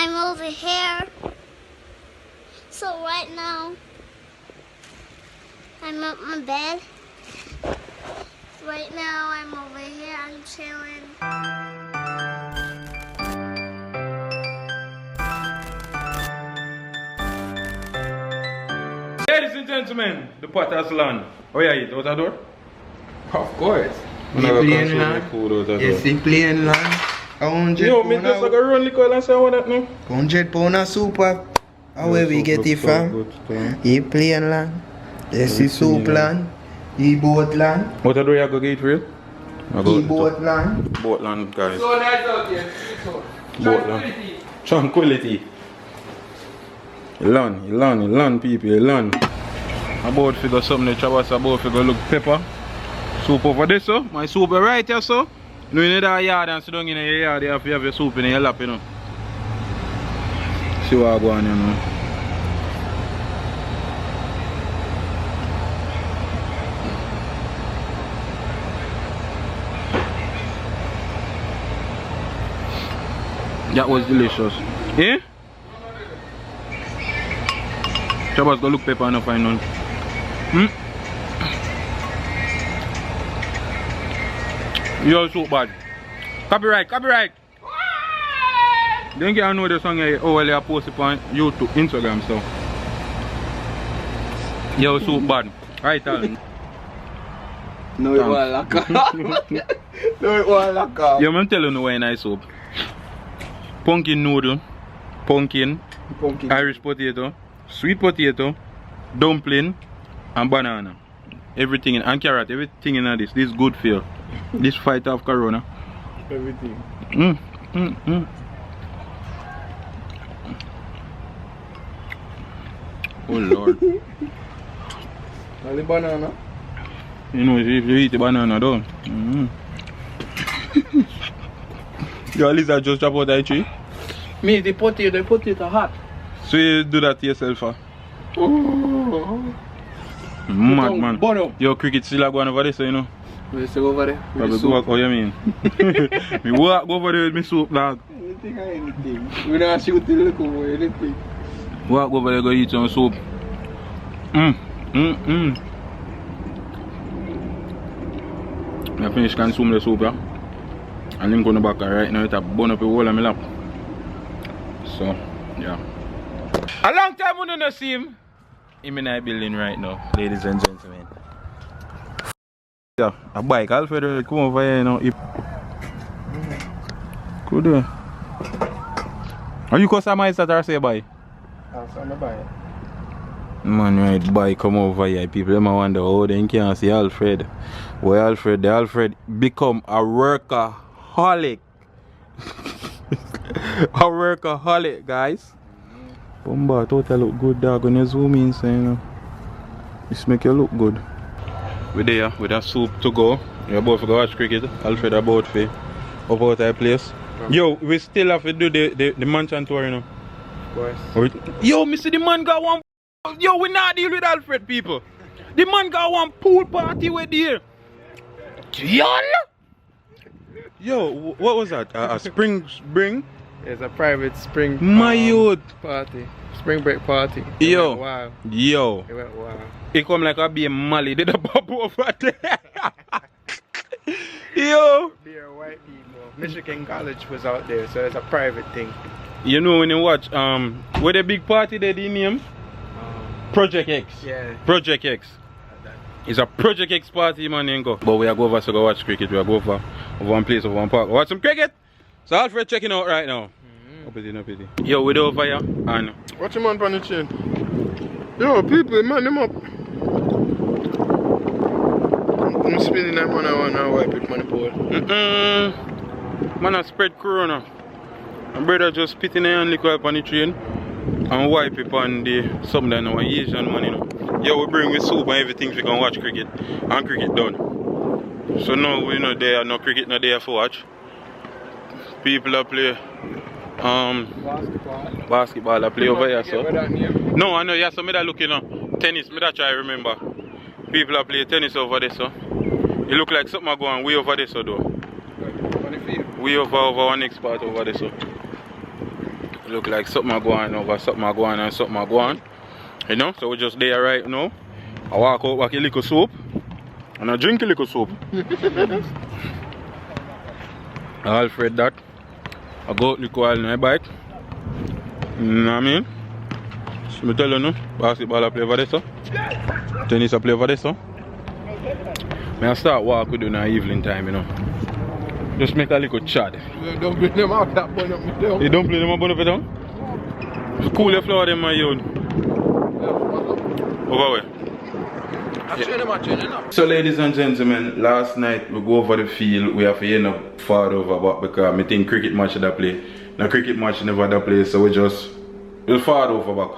I'm over here. So right now, I'm at my bed. Right now, I'm over here. I'm chilling. Ladies and gentlemen, the Potter's land. Oh yeah, it was that door? Of course. You Plain land. Yes, the plain land. 100 Yo, me just like a run liquor and say what that now? 100 pound of soup. How where we get it from? The plain land. Yes, the soup land. The boat land. What do you go get for you? The boat land. Boat land, guys. So nice out here. Boat land. Tranquility. Land, people, land. About figure something the Trabass about figure look pepper. Soup over there, so. My soup right here, so. No, you need a yard and sit down in your yard, you have to have your soup in your lap, you know. See what I go on, you know. That was delicious. Eh? Trabass go look pepper and not find none. You're so bad. Copyright. Then you know the song here. Oh well, I post it on YouTube, Instagram, so. You're so bad. Right, Alan. No, it won't lock up. No, it won't lock up. Yeah, I'm telling you why nice soup. Pumpkin noodle, pumpkin, Irish potato, sweet potato, dumpling, and banana. Everything in, and carrot, everything in this. This is good for you. This fight of corona. Everything. Oh Lord. Only banana. You know, if you eat the banana, don't. Your lizard just drop out the tree? Me, the potato hot. So you do that to yourself, huh? Mad man. Bono. Your cricket still going over there, so you know. We still over there. Probably go walk, what you mean? Me walk over there with my soup, dog. Anything. We don't shoot the little boy, anything. Walk over there, go eat some soup. I finish consume the soup, yeah? And I'm going back right now, it's a bun up a hole in my lap. So, yeah. A long time we don't see him. I'm in the building right now, ladies and gentlemen. Yeah, a bike, Alfred, come over here, you know. Good. Are you customized that or say bye? I'm a buy. Man, right, bye, come over here. People them wonder how they can't see Alfred. Why Alfred? The Alfred become a workaholic. A workaholic, guys. Bumba, total look good, dog. When you zoom in, so, you know, this make you look good. We're there with a soup to go. You're about to go watch cricket. Alfred about to up out our place. Yo, we still have to do the mansion tour, you know. Of course. Yo, me see the man got one. Yo, we not deal with Alfred, people. The man got one pool party with there. Yo, what was that? A spring? It's a private spring My youth. party. Spring break party. Yo. Wow. Yo. It went wow. It come like a be Mali. Did a pop over there. Yo. Beer white people. Michigan College was out there, so it's a private thing. You know when you watch with a big party they did name? Project X. Yeah. Project X. It's a Project X party, man, you go. But we are go over to go watch cricket. We are go over one place, over one park. Watch some cricket. So Alfred checking out right now. No pity. Yo, we over here and Watch him on the chain. Yo, people, man, them up. I'm spinning that man, I want to wipe it on the board. Man, I spread corona. My brother just spit in the hand liquor up on the train and wipe it on the something that now Asian man, you know. Yeah, we bring with soup and everything so we can watch cricket. And cricket done. So now we know there no cricket not there for watch. People are play basketball I play over here, so. No, I know, yeah, so me that look, you know. Tennis, me that try remember. People are play tennis over there, so. It look like something are going way over there, so though. Way over one next part over there, so. Look like something are going over, something are going and something are going. You know, so we're just there right now. I walk out with a little soup and I drink a little soup. Alfred that. I go out liquor in my bike. You know what I mean? So I tell you no, basketball I play over there so. Tennis I play over there so. I start walk with you in the evening time, you know. Just make a little chat. You don't play them out that bun up me down. You don't play them up on the down? Cool your flower them my own. Over where? So ladies and gentlemen, last night we go over the field. We have to end up far over but because I think cricket match that play. Now cricket match never that play, so we're far over back.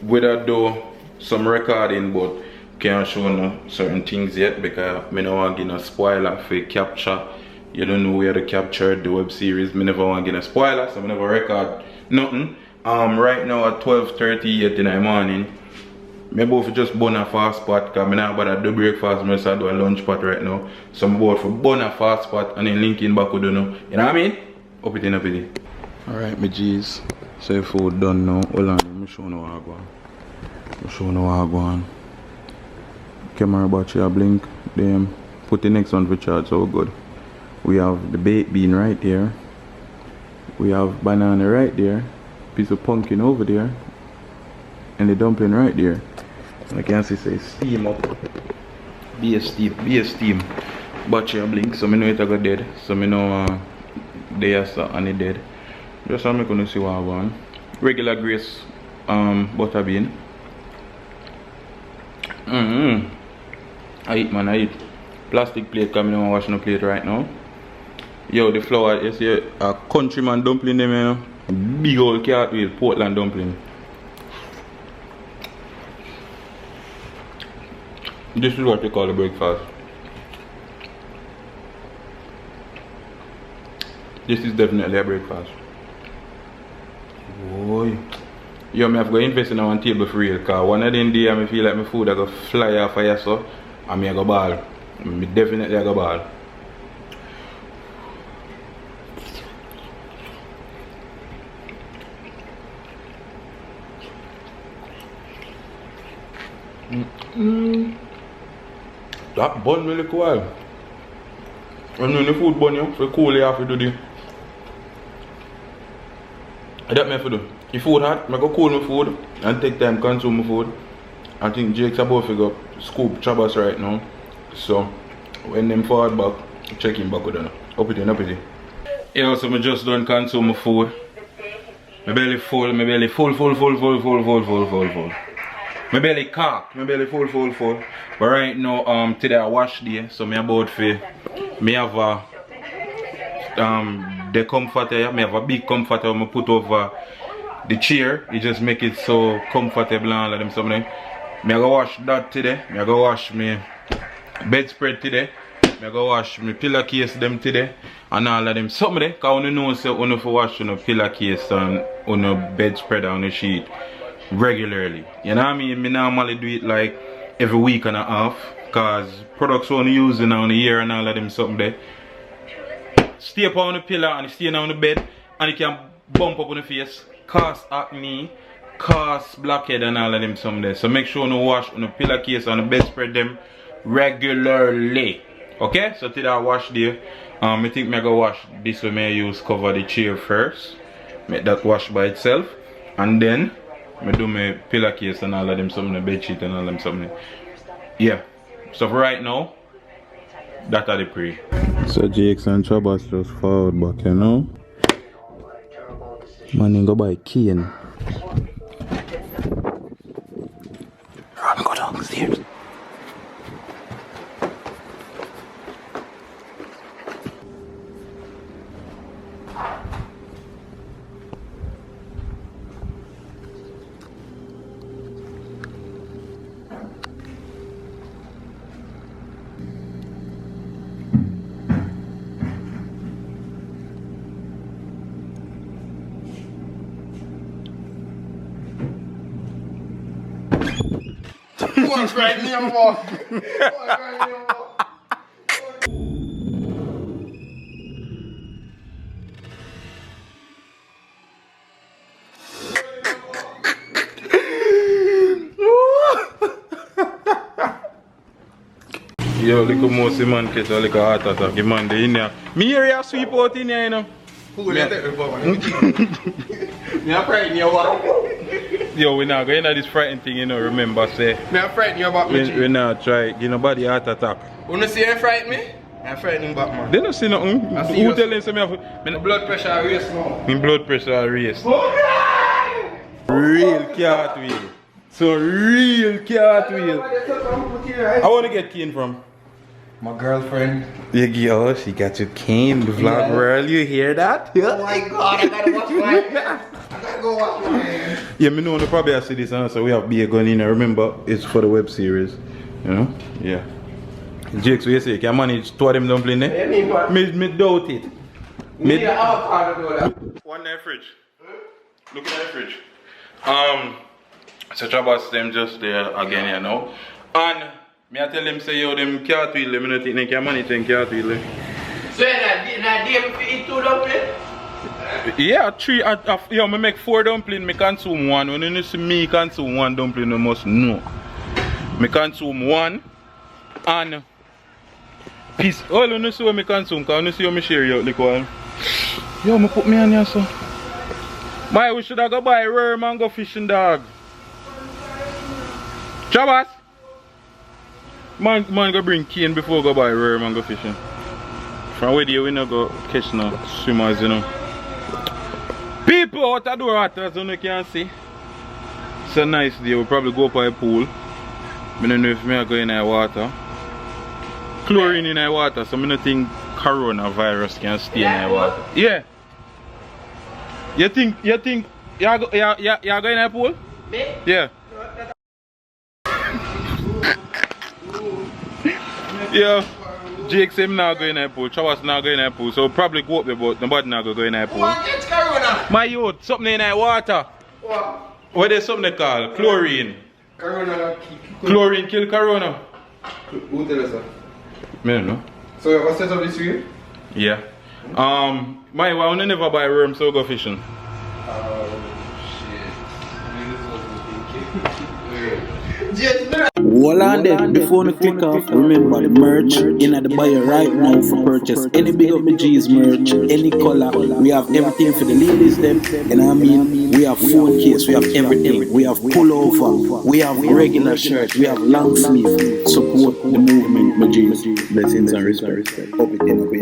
We don't do some recording but can't show no certain things yet because I don't want to give a spoiler for capture. You don't know where to capture the web series. I never want to give a spoiler, so I never record nothing. Right now at 12:38 in the morning, I'm about to just burn a fast spot because I'm not about to do breakfast, I'm just do a lunch spot right now. So I'm about to burn a fast spot and then link in back with you know. You know what I mean? Up it in, up it. Alright, my G's. So if food done now, hold on, let me show you what I go on. Let me show you what I go on. Camera battery blink, then put the next one for charge, so we're good. We have the baked bean right there. We have banana right there. Piece of pumpkin over there. And the dumpling right there. And I can see say steam up. Be a steam. Battery blink, so I know it got dead. So I know they are so and it dead. Just so I'm gonna see what I want. Regular grace butter bean. I eat man, I eat. Plastic plate coming on washing the plate right now. Yo, the flour, you see a countryman dumpling them, you know. A big old cartwheel Portland dumpling. This is what they call a breakfast. This is definitely a breakfast. Boy. Yo, I have to invest in one table for real, because one of them days I feel like my food I go fly off of here so. And I go ball. I definitely go ball. That bun me look wild. And when the food bun you, so cool you have to do the. That me have to do. If food hot, I go cool my food and take time consume my food. I think Jake's about to go scoop Trabass right now. So when them forward back, check him back with them. Up it in, up it. Yeah, so I just done consume my food. My belly full, my belly full. My belly cocked, my belly full. But right now, today I wash day, so me about to me have a the comforter, me have a big comforter I put over the chair. It just make it so comfortable and all of them something. Me go wash that today. Me go wash me bedspread today. Me go wash me pillowcase them today. And all of them something there. Cause you know say you for wash your pillowcase and your bedspread and your sheet regularly. You know what I mean? Me normally do it like every week and a half. Cause products you using on the year and all of them something there. Stay up on the pillow and stay on the bed and it can bump up on the face. Cause acne. Cause blackhead and all of them someday. So make sure you wash on the pillowcase and the bedspread them regularly. Okay? So today I wash there. I think I go wash this way. I use cover the chair first. Make that wash by itself. And then I do my pillowcase and all of them something, bed sheet and all of them something. Yeah. So for right now, that are the pre. So Jakes and Trabass just forward back, you know. Man, go buy cane. Go downstairs. What's right near me? Yo, look how most man catch a little heart attack. The man they in there. Me hear you sweep out in here, you know. Who will take me for man? Me a frighten you about. Yo, we not going to this frightened thing, you know. Remember, say. Me a frighten you about me. We not try. Give nobody heart attack. Wanna see you frighten me? I'm frightening back, man. They don't see nothing. Who tell them say me have? My blood pressure race now. My blood pressure race. Real cartwheel. So real cartwheel. I want to get cane from. My girlfriend. Yeah, yo, she got your cane, the vlog world. You hear that? Oh my god, I gotta watch my hands. I gotta go watch my hands. Yeah, me know probably I see this answer. We have beer gun in there. Remember, it's for the web series. You know? Yeah. Jakes, what you say? Can you manage two of them dumpling there? Yeah, me doubt it. Me need our car to do that. One in the fridge. Look at the fridge. So Trabass them just there again, you know. And me I tell them say yo them cartwheel them, I don't think they can manage them cartwheel them. So that day we eat 2 dumplings? Yeah, 3. Yo, me make 4 dumplings, me consume 1. When you see me consume 1 dumpling, you must know. Me consume 1 and peace. All you see what me consume, because you see how me share you like one. Yo, me put me on here so. My, we should have go buy worm and go fishing, dog. Trabass! Man go bring cane before go buy worm and go fishing. From where we not go catch no swimmers, you know. People out the door water, as you can see. It's a nice day. We'll probably go up by a pool. I don't know if I go in the water. Chlorine in the water, so I don't think coronavirus can stay in the water. Yeah. You think you go in the pool? Me? Yeah. Yeah. Jake said him not going in the pool, Trabass not going in the pool, so probably go up there, but nobody not go in the pool. What gets corona? My youth, something in the water. What? What is something called? Chlorine. Corona. Chlorine kill corona. Who tell us that? I don't know. So you have set up this week? Yeah. My wife will never buy worm, so go fishing. Oh shit. Hold on there, before we click off, remember the merch in at the buyer right now for purchase. Any Big Up My G's merch, any color, we have everything for the ladies them. You know what I mean? We have phone case, we have everything. We have pullover, we have regular shirts, we have long sleeve. Support the movement, my G's. Blessings and respect. Hope it can be.